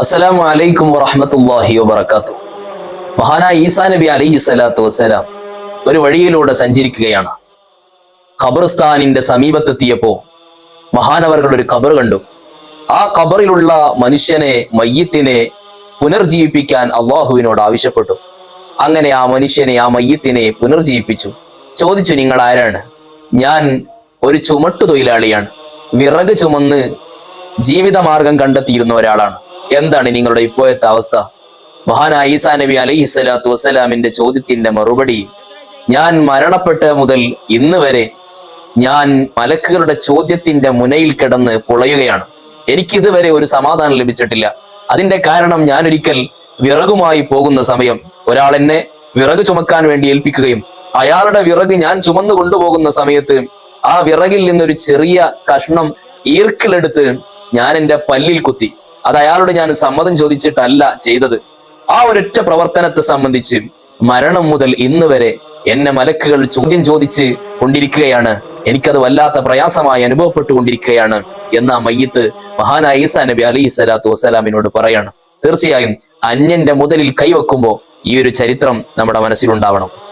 അസ്സലാമു അലൈക്കും വറഹ്മത്തുള്ളാഹി വബറകാതുഹു. മഹാനായ ഈസാ നബി അലൈഹി സ്വലാത്തു വസ്സലാം ഒരു വഴിയിലൂടെ സഞ്ചരിക്കുകയാണ്. ഖബർസ്ഥാനിന്റെ സമീപത്തെത്തിയപ്പോ മഹാനവർകൾ ഒരു ഖബർ കണ്ടു. ആ ഖബറിലുള്ള മനുഷ്യനെ, മയ്യിത്തിനെ പുനർജീവിപ്പിക്കാൻ അള്ളാഹുവിനോട് ആവശ്യപ്പെട്ടു. അങ്ങനെ ആ മനുഷ്യനെ, ആ മയ്യിത്തിനെ പുനർജീവിപ്പിച്ചു. ചോദിച്ചു, നിങ്ങൾ ആരാണ്? ഞാൻ ഒരു ചുമട്ടു തൊഴിലാളിയാണ്. വിറക് ചുമന്ന് ജീവിതമാർഗം കണ്ടെത്തിയിരുന്ന ഒരാളാണ്. എന്താണ് നിങ്ങളുടെ ഇപ്പോഴത്തെ അവസ്ഥ? മഹാനായ ഈസാ നബി അലൈഹി സ്വലാത്തു വസ്സലാമിന്റെ ചോദ്യത്തിന്റെ മറുപടി, ഞാൻ മരണപ്പെട്ട മുതൽ ഇന്ന് വരെ ഞാൻ മലക്കുകളുടെ ചോദ്യത്തിന്റെ മുനയിൽ കിടന്ന് പുളയുകയാണ്. എനിക്കിതുവരെ ഒരു സമാധാനം ലഭിച്ചിട്ടില്ല. അതിന്റെ കാരണം, ഞാൻ ഒരിക്കൽ വിറകുമായി പോകുന്ന സമയം ഒരാൾ എന്നെ വിറക് ചുമക്കാൻ വേണ്ടി ഏൽപ്പിക്കുകയും അയാളുടെ വിറക് ഞാൻ ചുമന്നു കൊണ്ടുപോകുന്ന സമയത്ത് ആ വിറകിൽ നിന്നൊരു ചെറിയ കഷ്ണം ഈർക്കിലെടുത്ത് ഞാൻ എൻ്റെ പല്ലിൽ കുത്തി. അത് അയാളോട് ഞാൻ സമ്മതം ചോദിച്ചിട്ടല്ല ചെയ്തത്. ആ ഒരൊറ്റ പ്രവർത്തനത്തെ സംബന്ധിച്ച് മരണം മുതൽ ഇന്ന് വരെ എന്നെ മലക്കുകൾ ചോദ്യം ചോദിച്ച് കൊണ്ടിരിക്കുകയാണ്. എനിക്കത് വല്ലാത്ത പ്രയാസമായി അനുഭവപ്പെട്ടുകൊണ്ടിരിക്കുകയാണ് എന്ന് ആ മയ്യിത്ത് മഹാനായ ഈസാ നബി അലൈഹി സ്വലാത്തു വസ്സലാമിനോട് പറയാണ്. തീർച്ചയായും അന്യന്റെ മുതലിൽ കൈവെക്കുമ്പോൾ ഈ ഒരു ചരിത്രം നമ്മുടെ മനസ്സിലുണ്ടാവണം.